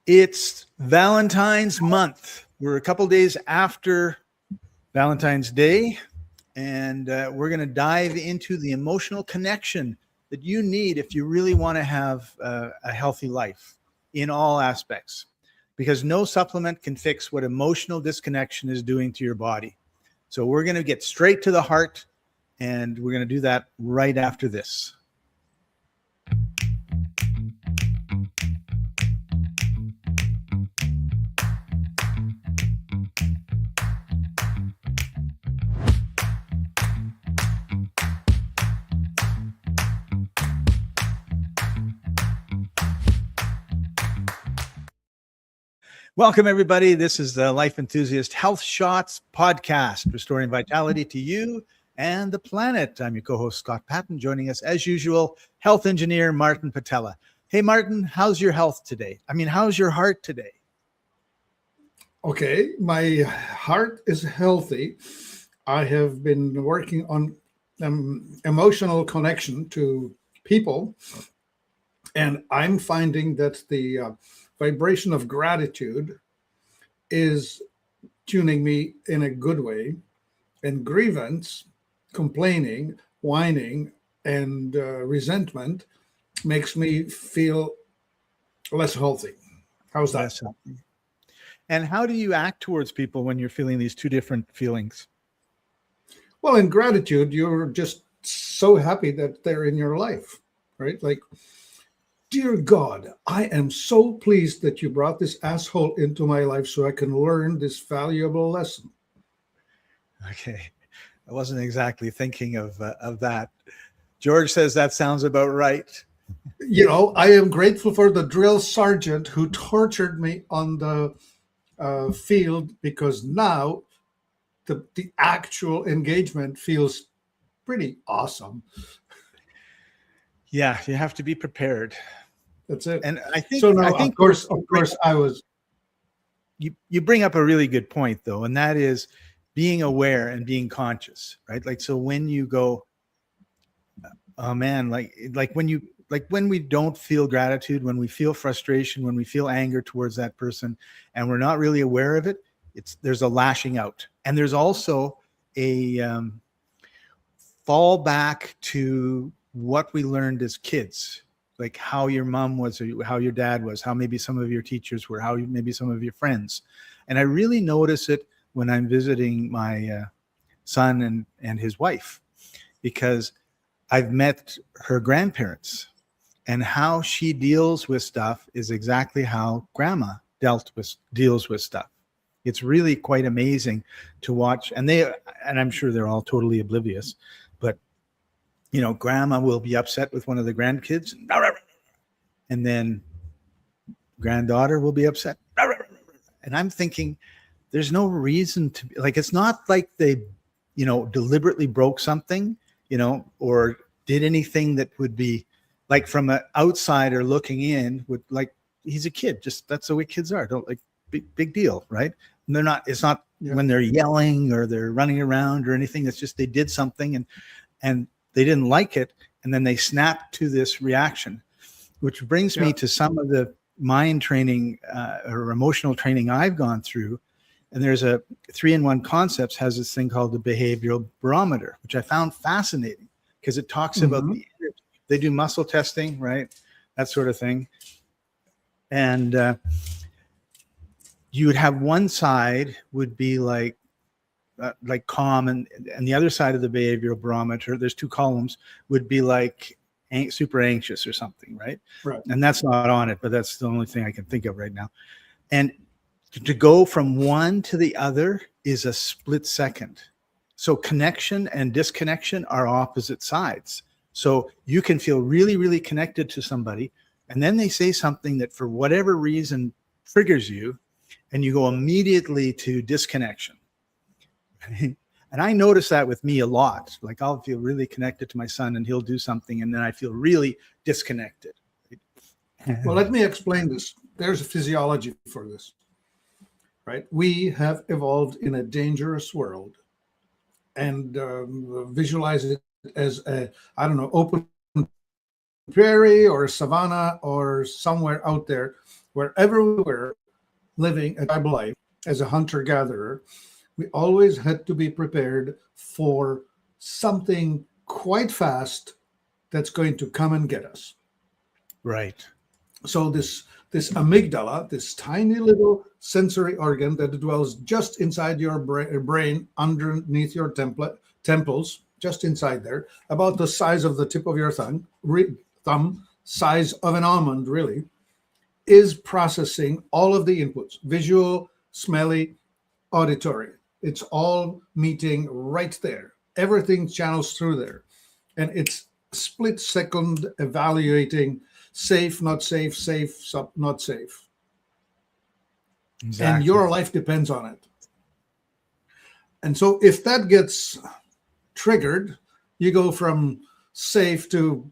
It's Valentine's month. We're a couple days after Valentine's Day, and we're going to dive into the emotional connection that you need if you really want to have a healthy life in all aspects, because no supplement can fix what emotional disconnection is doing to your body. So we're going to get straight to the heart, and we're going to do that right after this. Welcome, everybody. This is the Life Enthusiast Health Shots podcast, restoring vitality to you and the planet. I'm your co-host, Scott Patton. Joining us, as usual, health engineer Martin Patella. Hey, Martin, how's your health today? How's your heart today? Okay, my heart is healthy. I have been working on emotional connection to people, and I'm finding that the vibration of gratitude is tuning me in a good way, and grievance, complaining, whining, and resentment makes me feel less healthy. How's that? Less healthy. And how do you act towards people when you're feeling these two different feelings? Well, in gratitude, you're just so happy that they're in your life, right? Like, dear God, I am so pleased that you brought this asshole into my life so I can learn this valuable lesson. Okay. I wasn't exactly thinking of that. George says that sounds about right. You know, I am grateful for the drill sergeant who tortured me on the field, because now the actual engagement feels pretty awesome. Yeah, you have to be prepared. That's it. And I think so. Now, I think of course, I was. You bring up a really good point, though, and that is being aware and being conscious, right? Like, so when you go, oh man, when we don't feel gratitude, when we feel frustration, when we feel anger towards that person, and we're not really aware of it, there's a lashing out, and there's also a fall back to what we learned as kids, like how your mom was, or how your dad was, how maybe some of your teachers were, how maybe some of your friends. And I really notice it when I'm visiting my son and his wife, because I've met her grandparents, and how she deals with stuff is exactly how grandma deals with stuff. It's really quite amazing to watch. And I'm sure they're all totally oblivious, but you know, grandma will be upset with one of the grandkids, and then granddaughter will be upset. And I'm thinking, there's no reason to be like, it's not like they, deliberately broke something, or did anything that would be like, from an outsider looking in, would like, he's a kid, just that's the way kids are. Don't like big deal, right? And they're not, it's not when they're yelling or they're running around or anything. It's just they did something and they didn't like it, and then they snapped to this reaction, which brings me to some of the mind training or emotional training I've gone through. And there's a 3-in-1 Concepts has this thing called the behavioral barometer, which I found fascinating because it talks about the energy. They do muscle testing, right? That sort of thing. And you would have one side would be like calm, and the other side of the behavioral barometer, there's 2 columns, would be like super anxious or something, right? And that's not on it, but that's the only thing I can think of right now. And to go from one to the other is a split second. So connection and disconnection are opposite sides. So you can feel really, really connected to somebody, and then they say something that for whatever reason triggers you, and you go immediately to disconnection. And I notice that with me a lot. Like, I'll feel really connected to my son and he'll do something, and then I feel really disconnected. Well, let me explain this. There's a physiology for this, right? We have evolved in a dangerous world, and visualize it as a, I don't know, open prairie or a savanna or somewhere out there Wherever we were living a tribal life as a hunter-gatherer, we always had to be prepared for something quite fast that's going to come and get us. Right. So this amygdala, this tiny little sensory organ that dwells just inside your brain, underneath your temples, just inside there, about the size of the tip of your thumb, size of an almond, really, is processing all of the inputs: visual, smelly, auditory. It's all meeting right there. Everything channels through there. And it's split second evaluating safe, not safe, safe, not safe. Exactly. And your life depends on it. And so if that gets triggered, you go from safe to,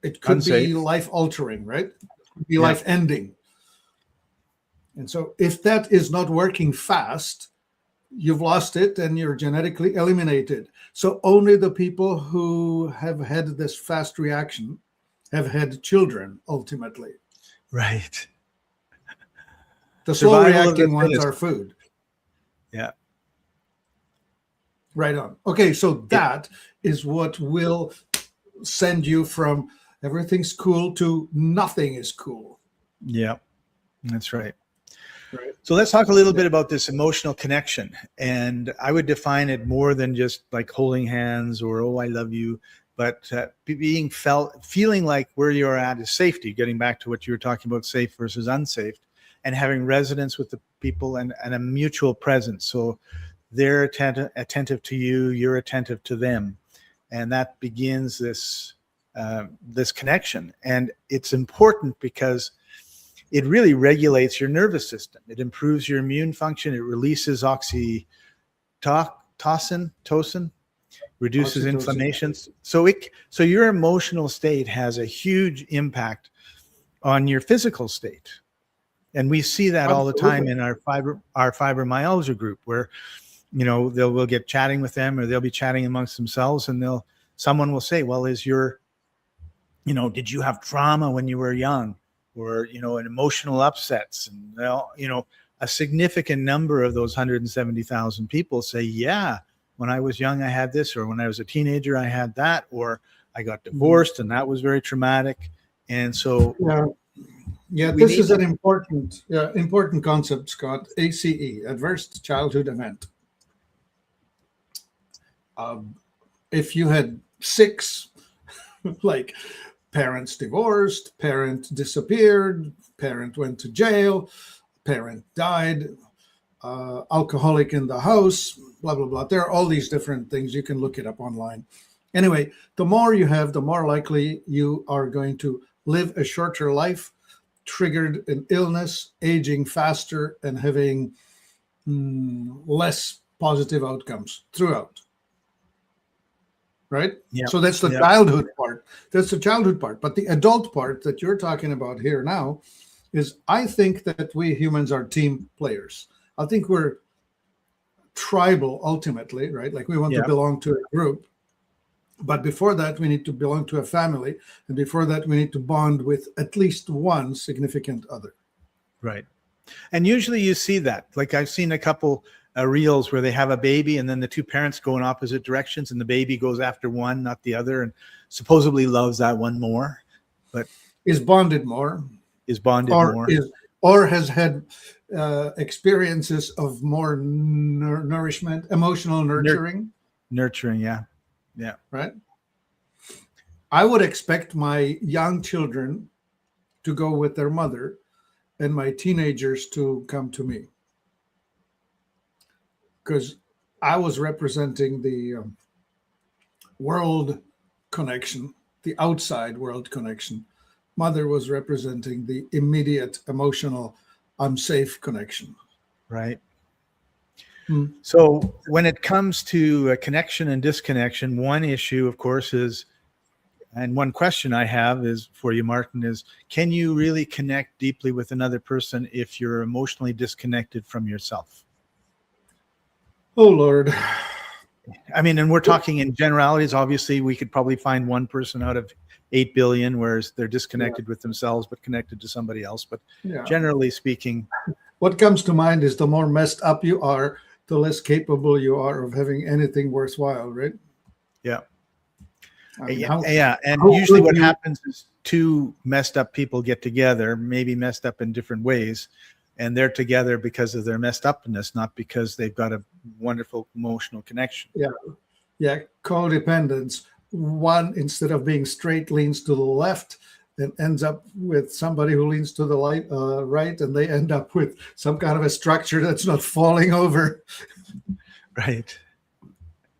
it could Unsafe. be life altering, right? It could be life ending. And so if that is not working fast, you've lost it and you're genetically eliminated. So only the people who have had this fast reaction have had children ultimately. Right. The slow Survival of the reacting ones fittest. are food. Yeah. Right on. Okay, so that is what will send you from everything's cool to nothing is cool. Yeah, that's right. Right. So let's talk a little bit about this emotional connection. And I would define it more than just like holding hands or, oh, I love you, but feeling like where you're at is safety, getting back to what you were talking about, safe versus unsafe, and having resonance with the people and a mutual presence. So they're attentive to you, you're attentive to them. And that begins this connection. And it's important because it really regulates your nervous system. It improves your immune function. It releases oxytocin, reduces inflammations. So your emotional state has a huge impact on your physical state. And we see that all the time in our fibromyalgia group, where, you know, we'll get chatting with them, or they'll be chatting amongst themselves, and someone will say, well, did you have trauma when you were young, or, you know, an emotional upsets? And a significant number of those 170,000 people say, yeah, when I was young, I had this, or when I was a teenager, I had that, or I got divorced and that was very traumatic. And so this is an important concept, Scott. ACE, adverse childhood event. If you had 6, like parents divorced, parent disappeared, parent went to jail, parent died, alcoholic in the house, blah, blah, blah. There are all these different things. You can look it up online. Anyway, the more you have, the more likely you are going to live a shorter life, triggered an illness, aging faster, and having less positive outcomes throughout. Right? Yeah. So that's the childhood part. That's the childhood part. But the adult part that you're talking about here now is, I think that we humans are team players. I think we're tribal ultimately, right? Like we want to belong to a group. But before that, we need to belong to a family. And before that, we need to bond with at least one significant other. Right. And usually you see that. Like I've seen a couple reels where they have a baby and then the two parents go in opposite directions and the baby goes after one, not the other, and supposedly loves that one more, but is bonded more, or has had experiences of more nourishment, emotional nurturing. Yeah. Right. I would expect my young children to go with their mother and my teenagers to come to me, because I was representing the world connection, the outside world connection. Mother was representing the immediate emotional, I'm safe connection. Right. So when it comes to connection and disconnection, one issue, of course, is, and one question I have is for you, Martin, is, can you really connect deeply with another person if you're emotionally disconnected from yourself? Oh, Lord. I mean, and we're talking in generalities. Obviously, we could probably find one person out of 8 billion, whereas they're disconnected with themselves but connected to somebody else. But Yeah. generally speaking, What comes to mind is the more messed up you are, the less capable you are of having anything worthwhile, right? yeah. I mean, Yeah. And how usually could what you- happens is two messed up people get together, maybe messed up in different ways, and they're together because of their messed upness, not because they've got a wonderful emotional connection. Yeah, codependence. One, instead of being straight, leans to the left and ends up with somebody who leans to the right, and they end up with some kind of a structure that's not falling over. Right.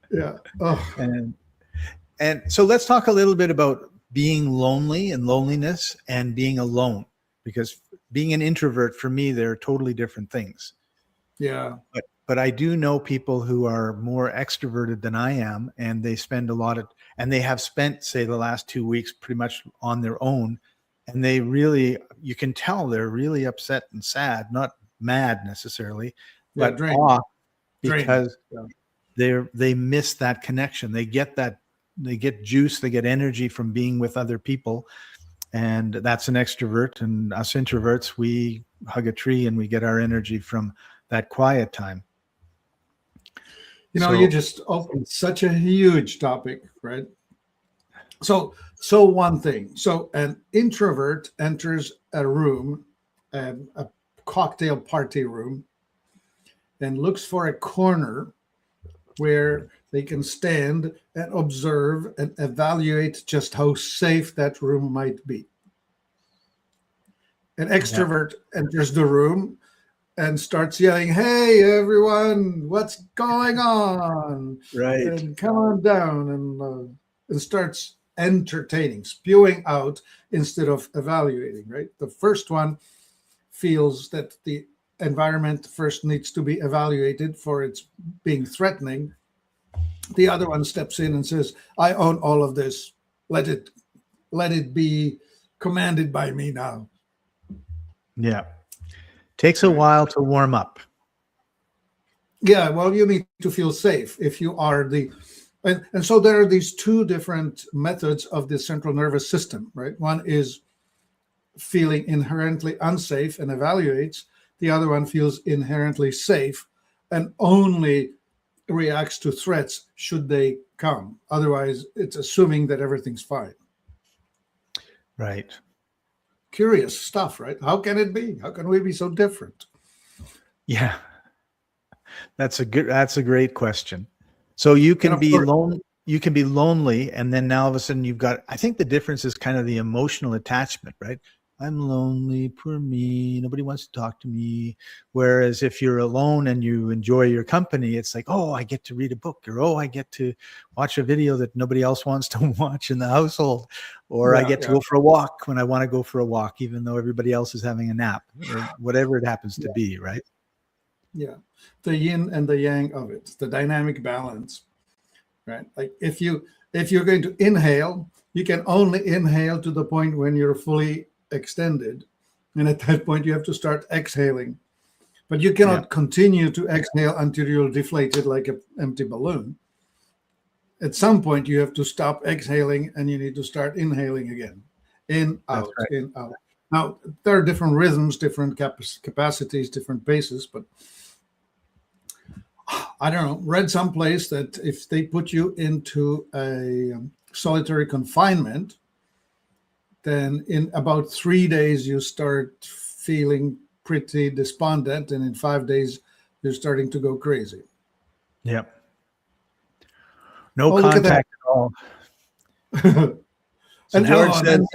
Yeah. Oh, And so let's talk a little bit about being lonely and loneliness and being alone, because being an introvert, for me, they're totally different things. yeah. But I do know people who are more extroverted than I am, and they spend a lot of, and they have spent, say, the last 2 weeks pretty much on their own. And they really, you can tell they're really upset and sad, not mad necessarily, Yeah, but drained. off, Drained. because Yeah. they miss that connection. They get juice, they get energy from being with other people. And that's an extrovert. And us introverts, we hug a tree and we get our energy from that quiet time. You just opened such a huge topic, right? So one thing. So an introvert enters a room, a cocktail party room, and looks for a corner where they can stand and observe and evaluate just how safe that room might be. An extrovert enters the room and starts yelling, "Hey, everyone, what's going on?" Right. And come on down, and starts entertaining, spewing out instead of evaluating, right? The first one feels that the environment first needs to be evaluated for its being threatening. The other one steps in and says, "I own all of this. Let it be commanded by me now." Yeah. Takes a while to warm up. Yeah, well, you need to feel safe if you are and so there are these two different methods of the central nervous system, right? One is feeling inherently unsafe and evaluates. The other one feels inherently safe and only reacts to threats should they come. Otherwise, it's assuming that everything's fine. Right. Curious stuff, right? How can it be? How can we be so different? Yeah. That's a great question. So you can be lonely, and then now all of a sudden you've got, I think the difference is kind of the emotional attachment, right? I'm lonely, poor me, nobody wants to talk to me. Whereas if you're alone and you enjoy your company, it's like, oh, I get to read a book, or oh, I get to watch a video that nobody else wants to watch in the household, or I get to go for a walk when I want to go for a walk, even though everybody else is having a nap, or whatever it happens to be, right? Yeah, the yin and the yang of it, the dynamic balance, right? Like if you're going to inhale, you can only inhale to the point when you're fully extended, and at that point you have to start exhaling. But you cannot continue to exhale until you're deflated like an empty balloon. At some point you have to stop exhaling and you need to start inhaling again. In, out, in, out. Now, there are different rhythms, different capacities, different paces, but I don't know, read someplace that if they put you into a solitary confinement, then in about 3 days you start feeling pretty despondent, and in 5 days you're starting to go crazy. Yep. No contact at all. So George says,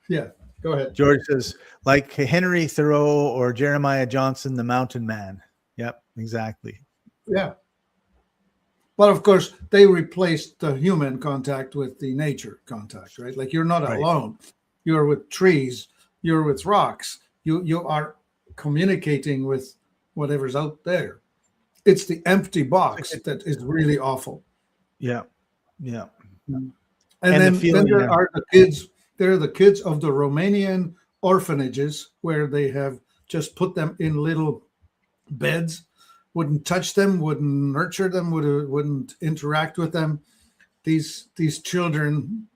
yeah, go ahead. George says, like Henry Thoreau or Jeremiah Johnson, the mountain man. Yep, exactly. Yeah. But of course, they replaced the human contact with the nature contact, right? Like you're not alone. You're with trees. You're with rocks. You are communicating with whatever's out there. It's the empty box that is really awful. Yeah, yeah. And then there are the kids. There are the kids of the Romanian orphanages where they have just put them in little beds. Wouldn't touch them, wouldn't nurture them, wouldn't interact with them. These children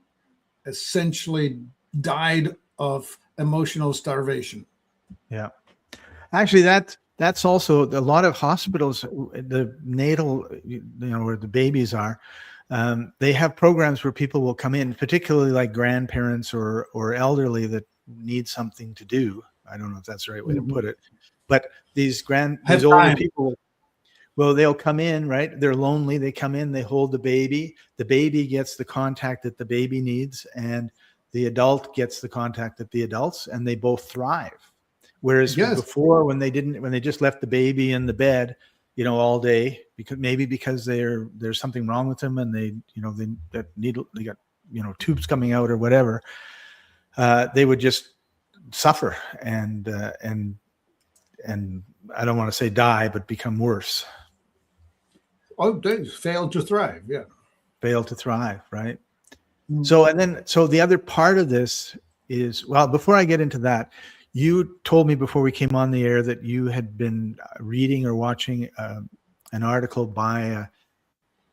essentially died of emotional starvation. Yeah. Actually, that's also a lot of hospitals, the natal, where the babies are, they have programs where people will come in, particularly like grandparents or elderly that need something to do. I don't know if that's the right way to put it, but these older Time. people, well, they'll come in, right? They're lonely. They come in, they hold the baby. The baby gets the contact that the baby needs, and the adult gets the contact that the adults, and they both thrive. Whereas Yes. before, when they just left the baby in the bed, all day, because there's something wrong with them, and they got tubes coming out or whatever, they would just suffer and I don't want to say die, but become worse. Oh, they failed to thrive. Yeah. Fail to thrive, right? So the other part of this is, well, before I get into that, you told me before we came on the air that you had been reading or watching an article by a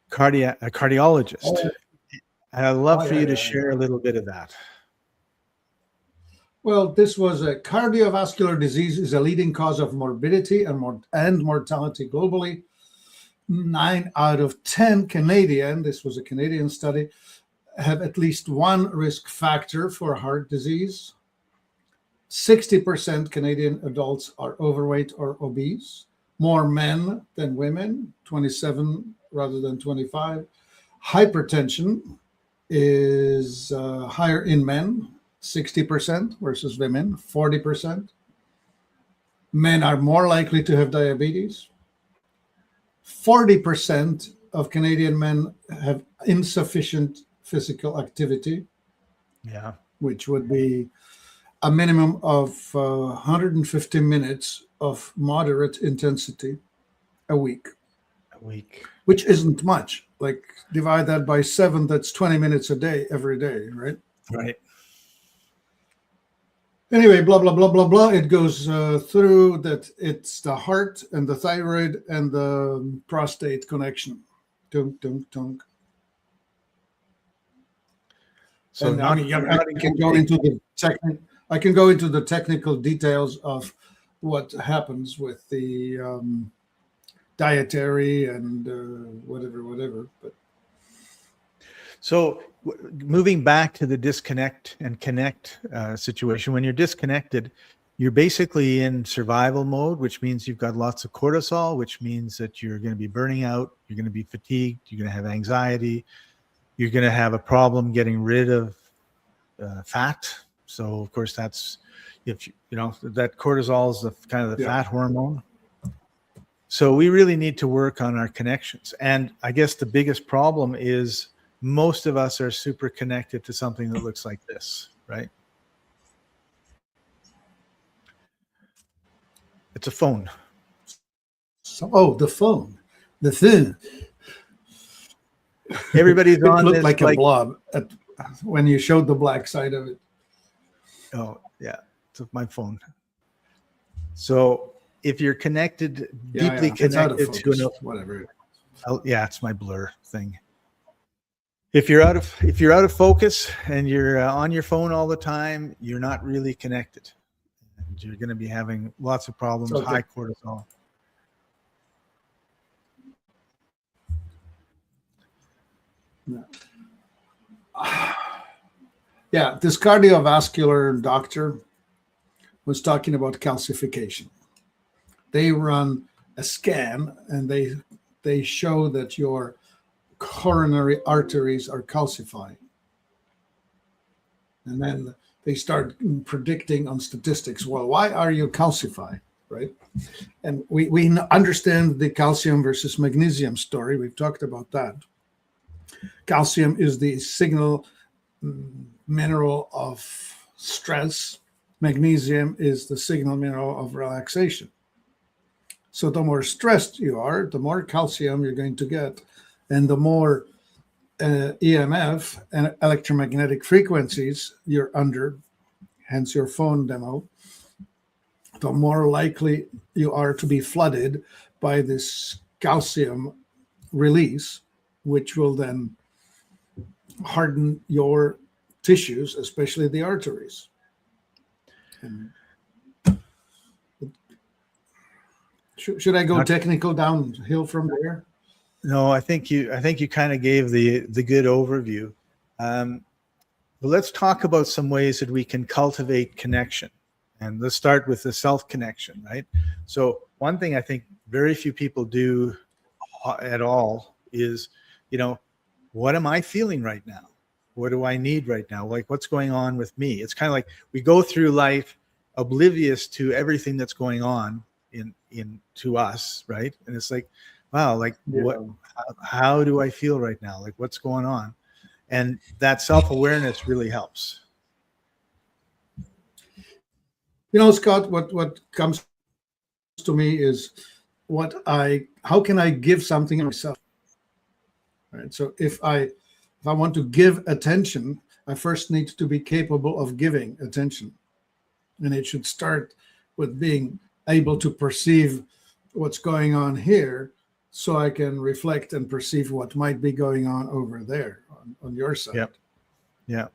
cardiologist. And I'd love for you to share a little bit of that. Well, this was a cardiovascular disease is a leading cause of morbidity and mortality globally. 9 out of 10 Canadian, this was a Canadian study, have at least one risk factor for heart disease. 60% Canadian adults are overweight or obese. More men than women, 27 rather than 25. Hypertension is higher in men, 60% versus women, 40%. Men are more likely to have diabetes. 40% of Canadian men have insufficient physical activity, which would be a minimum of 150 minutes of moderate intensity a week. Which isn't much. Like, divide that by 7, that's 20 minutes a day, every day, right? Right. Anyway, blah, blah, blah, blah, blah. It goes through that it's the heart and the thyroid and the prostate connection. Dunk, dunk, dunk. So and I can go into the technical details of what happens with the dietary and whatever. But so moving back to the disconnect and connect situation, when you're disconnected, you're basically in survival mode, which means you've got lots of cortisol, which means that you're going to be burning out, you're going to be fatigued, you're going to have anxiety, you're going to have a problem getting rid of fat. So of course that's, if that cortisol is the kind of the fat hormone. So we really need to work on our connections. And I guess the biggest problem is most of us are super connected to something that looks like this, right? It's a phone. So, the phone. The thing. Everybody's on looked this like a blob when you showed the black side of it. Oh, yeah. It's my phone. So if you're connected, deeply connected to whatever. It's my blur thing. If you're out of focus and you're on your phone all the time, you're not really connected. And you're going to be having lots of problems, high cortisol. Yeah, this cardiovascular doctor was talking about calcification. They run a scan and they show that your coronary arteries are calcifying. And then they start predicting on statistics. Well, why are you calcifying, right? And we understand the calcium versus magnesium story. We've talked about that. Calcium is the signal mineral of stress. Magnesium is the signal mineral of relaxation. So the more stressed you are, the more calcium you're going to get. And the more EMF and electromagnetic frequencies you're under, hence your phone demo, the more likely you are to be flooded by this calcium release, which will then harden your tissues, especially the arteries. And should I go technical downhill from there? No, I think you kind of gave the good overview. But let's talk about some ways that we can cultivate connection. And let's start with the self-connection, right? So one thing I think very few people do at all is, what am I feeling right now? What do I need right now? Like, what's going on with me? It's kind of like we go through life oblivious to everything that's going on to us, right? And it's like, wow, like how do I feel right now? Like, what's going on? And that self-awareness really helps. Scott, what comes to me is how can I give something to myself? Right. So if I want to give attention, I first need to be capable of giving attention. And it should start with being able to perceive what's going on here, so I can reflect and perceive what might be going on over there on your side. Yep. Yeah.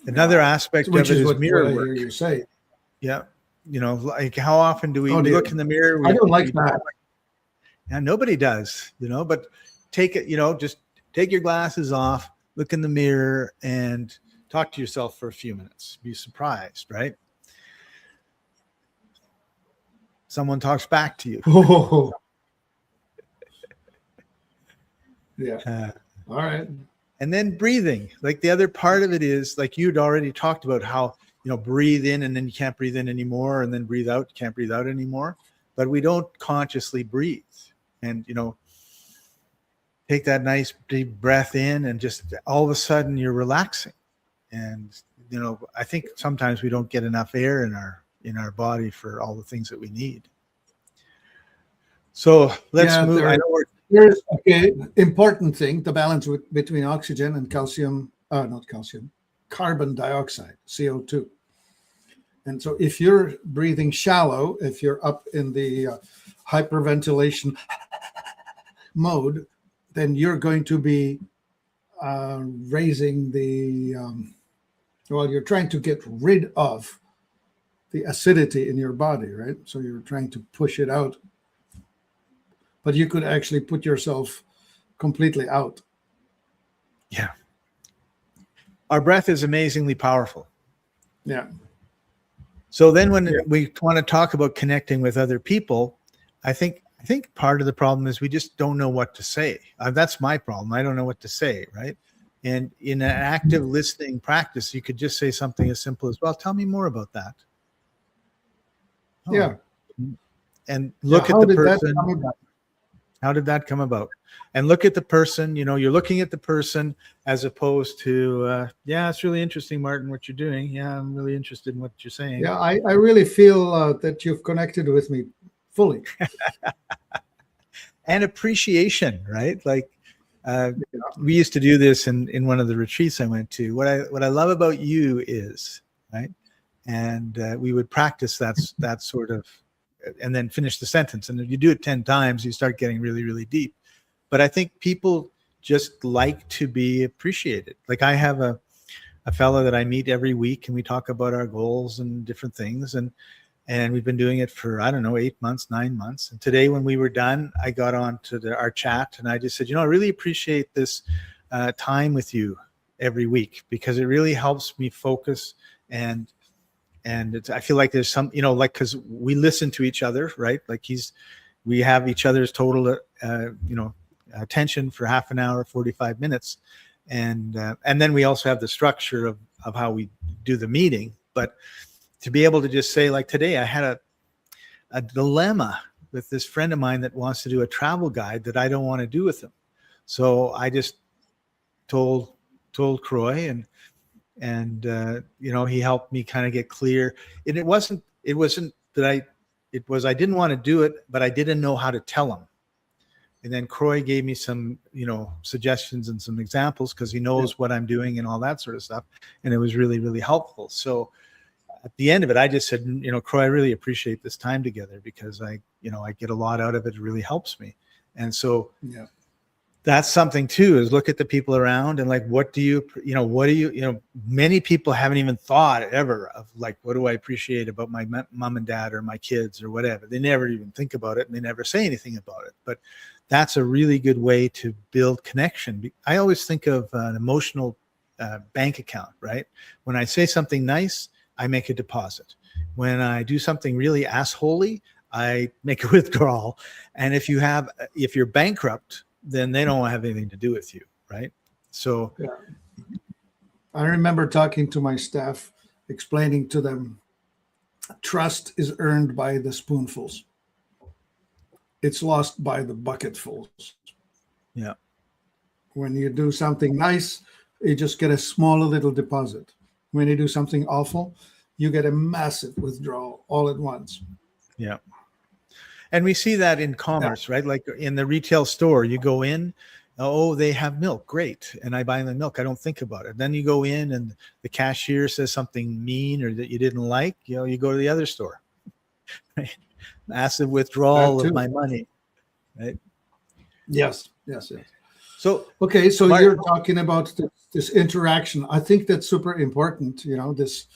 Another aspect of it is mirror work. I hear you say. Yeah. Like how often do we look in the mirror? I don't like that. Yeah, nobody does, but take it, just take your glasses off, look in the mirror and talk to yourself for a few minutes. Be surprised, right? Someone talks back to you. Oh. Yeah. All right. And then breathing. Like the other part of it is, like you'd already talked about how, breathe in and then you can't breathe in anymore, and then breathe out, you can't breathe out anymore. But we don't consciously breathe. And, take that nice deep breath in and just all of a sudden you're relaxing. And, I think sometimes we don't get enough air in our body for all the things that we need. So let's move. Here's important thing, the balance between oxygen and carbon dioxide, CO2. And so if you're breathing shallow, if you're up in the hyperventilation mode, then you're going to be raising you're trying to get rid of the acidity in your body, right? So you're trying to push it out. But you could actually put yourself completely out. Yeah. Our breath is amazingly powerful. Yeah. So then when we want to talk about connecting with other people, I think part of the problem is we just don't know what to say. That's my problem. I don't know what to say, right? And in an active listening practice, you could just say something as simple as, well, tell me more about that. Oh. Yeah. And look at the person. How did that come about? And look at the person, you're looking at the person as opposed to, it's really interesting, Martin, what you're doing. Yeah, I'm really interested in what you're saying. Yeah, I really feel that you've connected with me fully. And appreciation, right? Like we used to do this in one of the retreats I went to. What I love about you is, right? And we would practice that sort of, and then finish the sentence. And if you do it 10 times, you start getting really, really deep. But I think people just like to be appreciated. Like I have a fellow that I meet every week and we talk about our goals and different things. And we've been doing it for, 8 months, 9 months. And today when we were done, I got on to our chat and I just said, I really appreciate this time with you every week because it really helps me focus and I feel like there's some, because we listen to each other, right? Like we have each other's total, attention for half an hour, 45 minutes. And then we also have the structure of how we do the meeting. But to be able to just say, like today, I had a dilemma with this friend of mine that wants to do a travel guide that I don't want to do with him. So I just told Croy and he helped me kind of get clear. And it wasn't that I didn't want to do it, but I didn't know how to tell him. And then Croy gave me some, suggestions and some examples because he knows what I'm doing and all that sort of stuff. And it was really, really helpful. So at the end of it, I just said, Croy, I really appreciate this time together because I get a lot out of it. It really helps me. And so that's something too, is look at the people around and like, what do you many people haven't even thought ever of like, what do I appreciate about my mom and dad or my kids or whatever. They never even think about it and they never say anything about it. But that's a really good way to build connection. I always think of an emotional bank account, right? When I say something nice, I make a deposit. When I do something really assholey, I make a withdrawal. And if you're bankrupt, then they don't have anything to do with you, right? So Yeah. I remember talking to my staff, explaining to them, trust is earned by the spoonfuls. It's lost by the bucketfuls. yeah, When you do something nice, you just get a small little deposit. When you do something awful, you get a massive withdrawal all at once. yeah. And we see that in commerce, right? Like in the retail store, you go in, oh, they have milk, great. And I buy the milk, I don't think about it. Then you go in and the cashier says something mean or that you didn't like, you go to the other store. Right? Massive withdrawal of my money, right? Yes. So, okay, so you're talking about this interaction. I think that's super important, this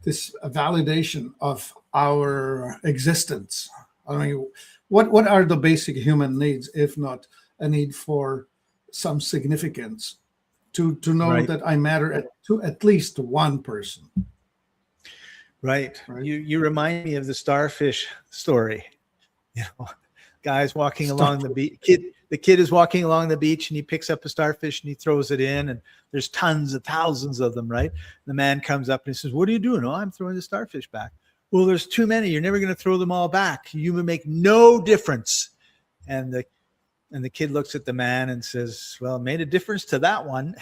validation of our existence. I mean, what are the basic human needs, if not a need for some significance, to know right. that I matter to at least one person? Right. You remind me of the starfish story. Guy's walking along the beach. The kid is walking along the beach and he picks up a starfish and he throws it in, and there's tons of thousands of them, right? The man comes up and he says, "What are you doing?" "Oh, I'm throwing the starfish back." "Well, there's too many. You're never going to throw them all back. You will make no difference." And the kid looks at the man and says, "Well, it made a difference to that one."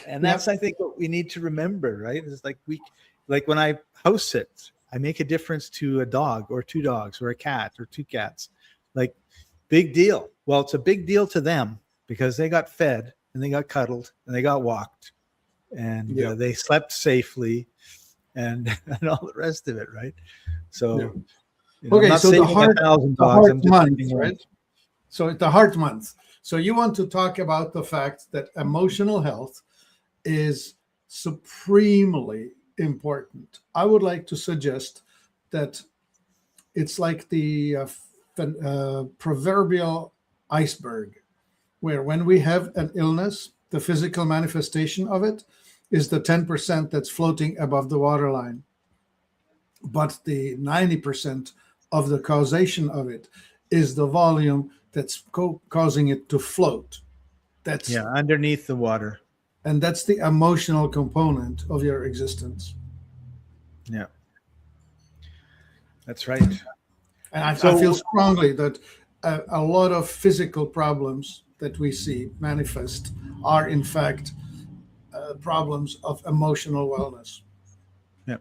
And that's, I think, what we need to remember, right? It's like when I house sit, I make a difference to a dog or two dogs or a cat or two cats. Like, big deal. Well, it's a big deal to them because they got fed and they got cuddled and they got walked and they slept safely and all the rest of it, right? So, okay, so the heart month, right? So the heart month. So you want to talk about the fact that emotional health is supremely important. I would like to suggest that it's like the proverbial iceberg, where when we have an illness, the physical manifestation of it is the 10% that's floating above the waterline. But the 90% of the causation of it is the volume that's causing it to float. That's underneath the water. And that's the emotional component of your existence. Yeah, that's right. And I feel strongly that a lot of physical problems that we see manifest are, in fact, problems of emotional wellness. Yeah.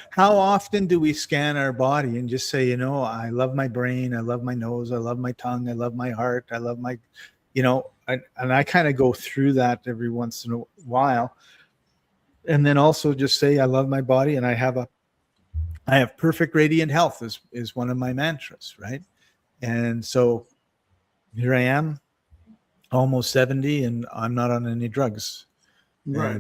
How often do we scan our body and just say, I love my brain, I love my nose, I love my tongue, I love my heart, I love my, I kind of go through that every once in a while. And then also just say, I love my body and I have perfect radiant health is one of my mantras, right? And so here I am, almost 70, and I'm not on any drugs. Right.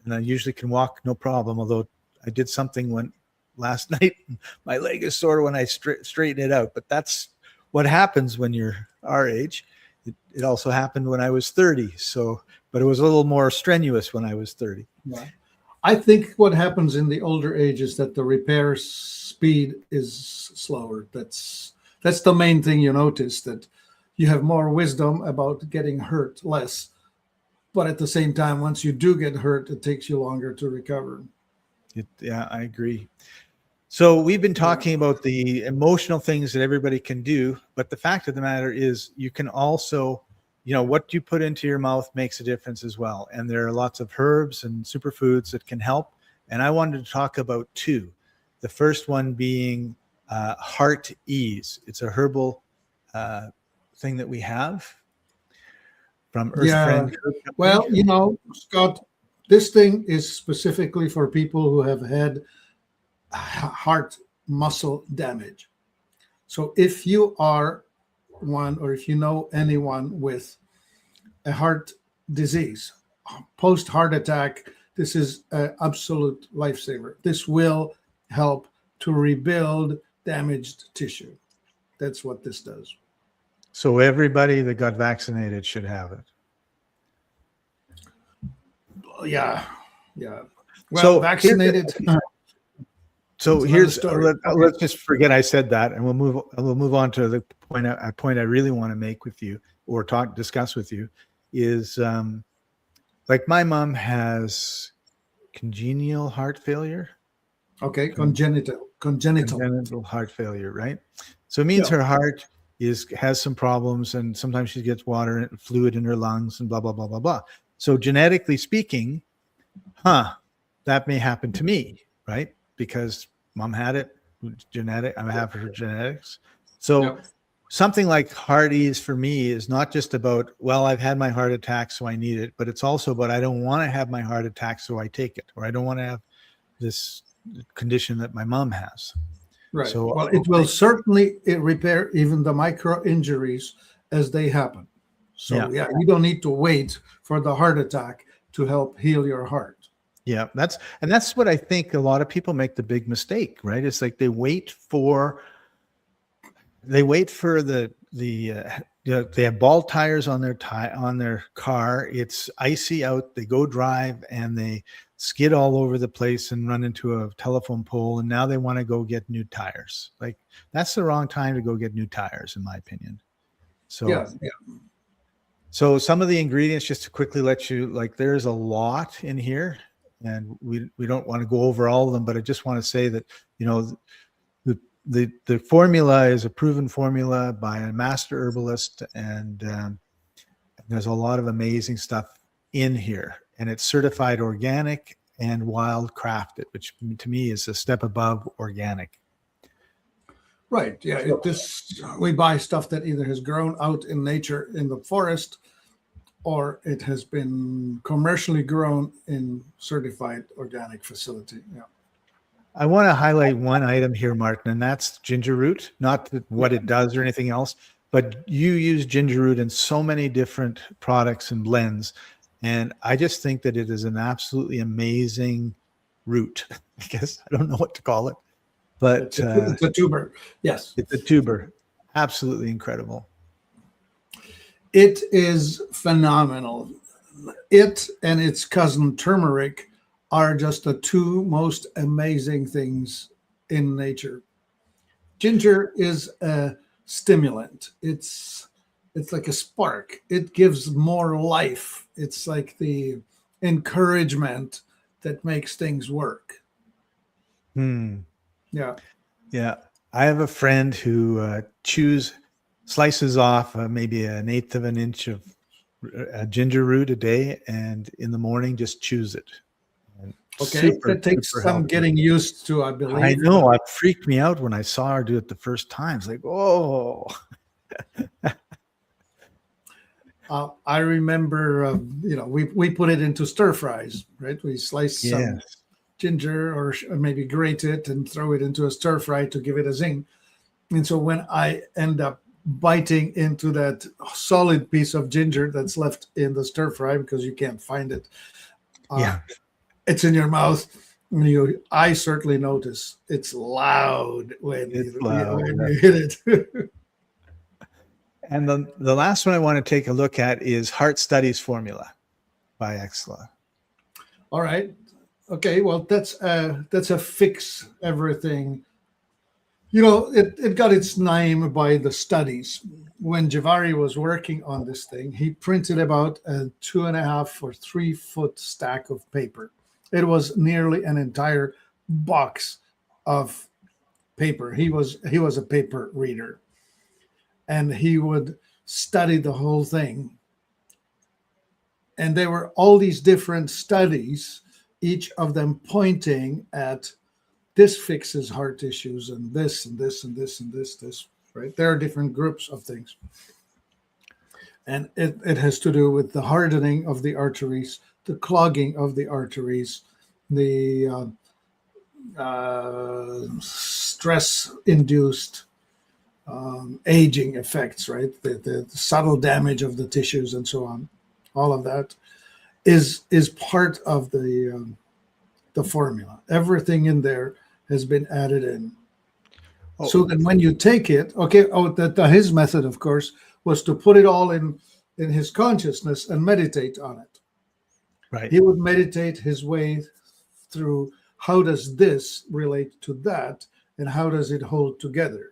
And I usually can walk no problem, although I did something last night. My leg is sore when I straighten it out, but that's what happens when you're our age. It also happened when I was 30. But it was a little more strenuous when I was 30. Yeah. I think what happens in the older age is that the repair speed is slower. That's the main thing you notice, that you have more wisdom about getting hurt less. But at the same time, once you do get hurt, it takes you longer to recover. Yeah, I agree. So we've been talking about the emotional things that everybody can do, but the fact of the matter is you can also, what you put into your mouth makes a difference as well. And there are lots of herbs and superfoods that can help. And I wanted to talk about two. The first one being Heart Ease. It's a herbal thing that we have from Earth Friend. Well, Scott, this thing is specifically for people who have had heart muscle damage. So if you are one or if you know anyone with a heart disease, post heart attack, this is an absolute lifesaver. This will help to rebuild damaged tissue. That's what this does. So everybody that got vaccinated should have it. Yeah. Well, So vaccinated. So It's here's another story. let's just forget I said that, and we'll move on to the point I really want to make with you or discuss with you is like my mom has congenial heart failure. Okay, congenital Heart failure, right? So it means Yeah. her heart has some problems, and sometimes she gets water and fluid in her lungs, and blah blah blah blah blah. So genetically speaking, that may happen to me, right? Because mom had it, I have her genetics. So Yeah. something like heart ease for me is not just about, well, I've had my heart attack, so I need it, but it's also about I don't want to have my heart attack, so I take it, or I don't want to have this condition that my mom has. Right. So Well, it will certainly repair even the micro injuries as they happen. So yeah, you don't need to wait for the heart attack to help heal your heart. Yeah, that's what I think a lot of people make the big mistake, right? It's like they wait for the they have bald tires on their car. It's icy out. They go drive and they skid all over the place and run into a telephone pole. And now they want to go get new tires. Like that's the wrong time to go get new tires, in my opinion. So yeah. So some of the ingredients, just to quickly let you, like there's a lot in here, and we don't want to go over all of them, but I just want to say that, you know, the formula is a proven formula by a master herbalist, and there's a lot of amazing stuff in here, and it's certified organic and wild crafted, which to me is a step above organic. Right. Yeah. We buy stuff that either has grown out in nature in the forest, or it has been commercially grown in certified organic facility. Yeah. I want to highlight one item here, Martin, and that's ginger root. Not what it does or anything else, but you use ginger root in so many different products and blends, and I just think that it is an absolutely amazing root. I guess I don't know what to call it, but it's a tuber. Yes, it's a tuber. Absolutely incredible. It is phenomenal. It and its cousin turmeric are just the two most amazing things in nature. Ginger is a stimulant. It's like a spark. It gives more life. It's like the encouragement that makes things work. Yeah. Yeah. I have a friend who slices off maybe an eighth of an inch of ginger root a day, and in the morning just chews it. Okay, that takes some getting used to, I believe. I know. It freaked me out when I saw her do it the first time. It's like, oh. I remember, we put it into stir fries, right? We slice some ginger or maybe grate it and throw it into a stir fry to give it a zing. And so when I end up biting into that solid piece of ginger that's left in the stir fry because you can't find it, it's in your mouth. I certainly notice it's loud when you hit it. And the last one I want to take a look at is Heart Studies Formula by Exla. All right. Okay. Well, that's a fix everything. It got its name by the studies. When Javari was working on this thing, he printed about a 2.5 or 3 foot stack of paper. It was nearly an entire box of paper. He was a paper reader, and he would study the whole thing. And there were all these different studies, each of them pointing at this fixes heart issues and this and this and this and this, right? There are different groups of things. And it has to do with the hardening of the arteries, the clogging of the arteries, the stress-induced aging effects, right? The subtle damage of the tissues and so on. All of that is part of the formula. Everything in there has been added in. Oh, So that when you take it, okay, his method, of course, was to put it all in his consciousness and meditate on it. right. He would meditate his way through how does this relate to that and how does it hold together.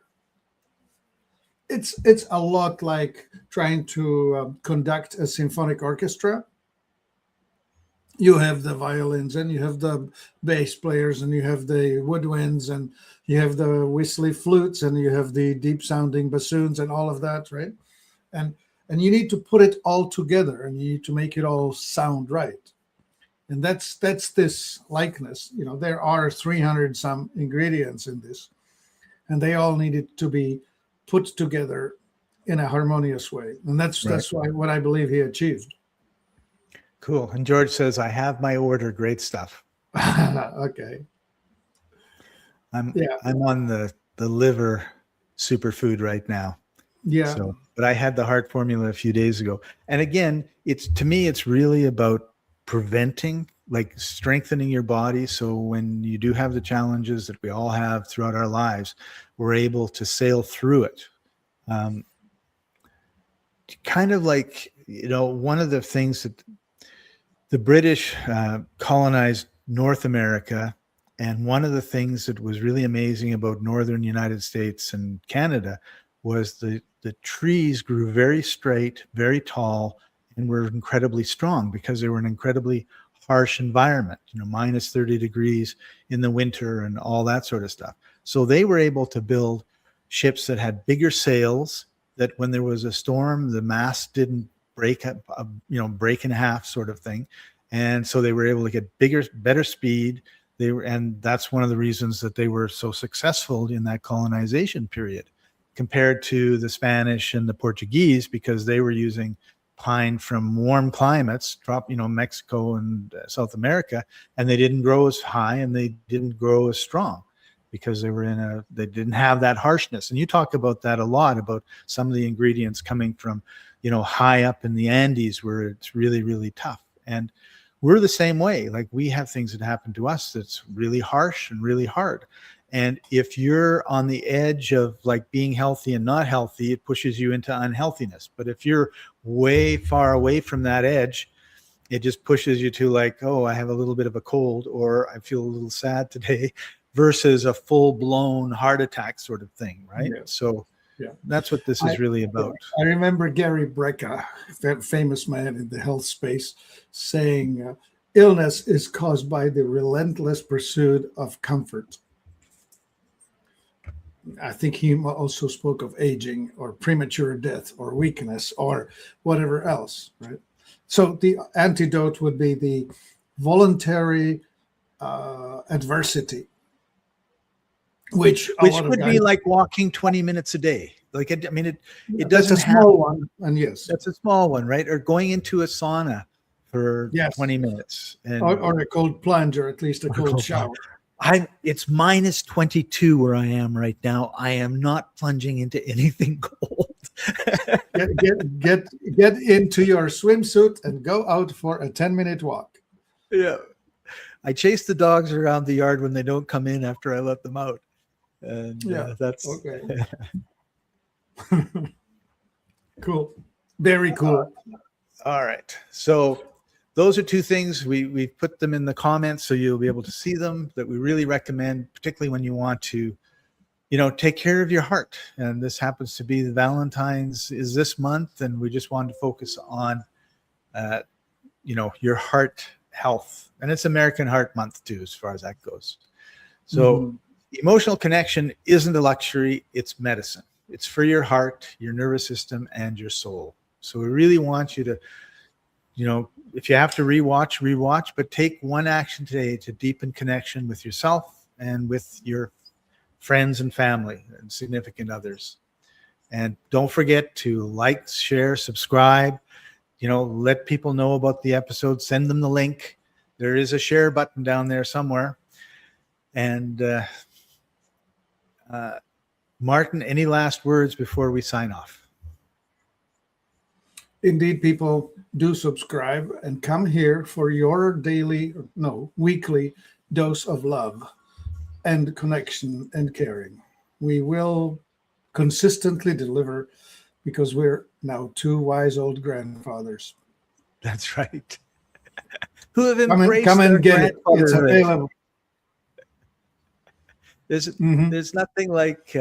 It's a lot like trying to conduct a symphonic orchestra. You have the violins and you have the bass players and you have the woodwinds and you have the whistly flutes and you have the deep sounding bassoons and all of that, right? And you need to put it all together and you need to make it all sound right. And that's this likeness. You know, there are 300 some ingredients in this, and they all needed to be put together in a harmonious way. And that's why what I believe he achieved. Cool. And George says, I have my order. Great stuff. Okay. I'm on the liver superfood right now. Yeah. So, but I had the heart formula a few days ago. And again, to me, it's really about preventing, like strengthening your body. So when you do have the challenges that we all have throughout our lives, we're able to sail through it. Kind of like, one of the things that the British colonized North America. And one of the things that was really amazing about northern United States and Canada was the trees grew very straight, very tall, and were incredibly strong because they were an incredibly harsh environment, minus 30 degrees in the winter and all that sort of stuff. So they were able to build ships that had bigger sails, that when there was a storm, the mast didn't break up, break in half sort of thing. And so they were able to get bigger, better speed. And that's one of the reasons that they were so successful in that colonization period compared to the Spanish and the Portuguese, because they were using pine from warm climates, Mexico and South America, and they didn't grow as high and they didn't grow as strong because they didn't have that harshness. And you talk about that a lot, about some of the ingredients coming from, high up in the Andes where it's really, really tough. And we're the same way. Like, we have things that happen to us that's really harsh and really hard. And if you're on the edge of like being healthy and not healthy, it pushes you into unhealthiness. But if you're way far away from that edge, it just pushes you to like, oh, I have a little bit of a cold, or I feel a little sad today, versus a full-blown heart attack sort of thing, right? Yeah. So yeah, that's what this is really about. I remember Gary Brecka, famous man in the health space, saying illness is caused by the relentless pursuit of comfort. I think he also spoke of aging or premature death or weakness or whatever else, right? So the antidote would be the voluntary adversity, which would be like walking 20 minutes a day. Like, it doesn't that's a small one, and yes, that's a small one, right? Or going into a sauna for 20 minutes, and or a cold plunge, or at least a cold shower. It's minus 22 where I am right now. I am not plunging into anything cold. get into your swimsuit and go out for a 10-minute walk. Yeah. I chase the dogs around the yard when they don't come in after I let them out. And that's okay. Cool. Very cool. All right. So those are two things. We've put them in the comments so you'll be able to see them, that we really recommend, particularly when you want to, take care of your heart. And this happens to be the Valentine's is this month. And we just wanted to focus on, your heart health. And it's American Heart Month too, as far as that goes. So emotional connection isn't a luxury. It's medicine. It's for your heart, your nervous system, and your soul. So we really want you to, if you have to rewatch, but take one action today to deepen connection with yourself and with your friends and family and significant others. And don't forget to like, share, subscribe, let people know about the episode, send them the link. There is a share button down there somewhere. And Martin, any last words before we sign off? Indeed, people, do subscribe and come here for your weekly dose of love and connection and caring. We will consistently deliver because we're now 2 wise old grandfathers. That's right. Who have embraced come their and get it. It's grandfatherhood. available. There's nothing like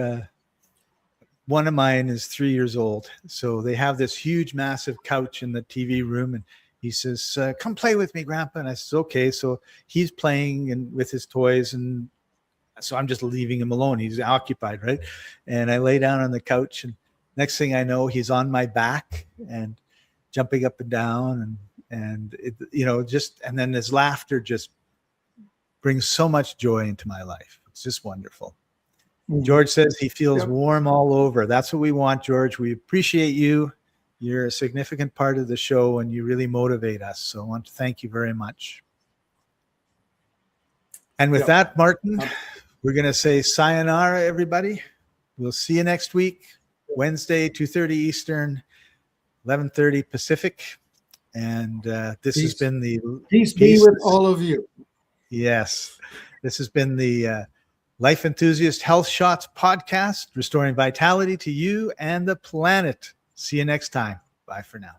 one of mine is 3 years old. So they have this huge, massive couch in the TV room. And he says, come play with me, Grandpa. And I said, okay. So he's playing and with his toys. And so I'm just leaving him alone. He's occupied, right? And I lay down on the couch. And next thing I know, he's on my back and jumping up and down. And it, and then his laughter just brings so much joy into my life. It's just wonderful. George says he feels warm all over. That's what we want, George. We appreciate you. You're a significant part of the show and you really motivate us. So I want to thank you very much. And with that, Martin, we're going to say sayonara, everybody. We'll see you next week, Wednesday, 2:30 Eastern, 11:30 Pacific. And this has been the Peace be with all of you. Yes. This has been the Life Enthusiast Health Shots podcast, restoring vitality to you and the planet. See you next time. Bye for now.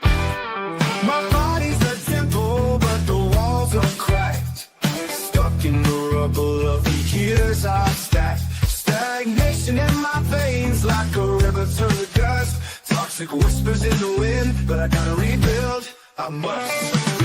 My body's a temple, but the walls are cracked. Stuck in the rubble of the years I've stacked. Stagnation in my veins like a river turned to dust. Toxic whispers in the wind, but I gotta rebuild. I must.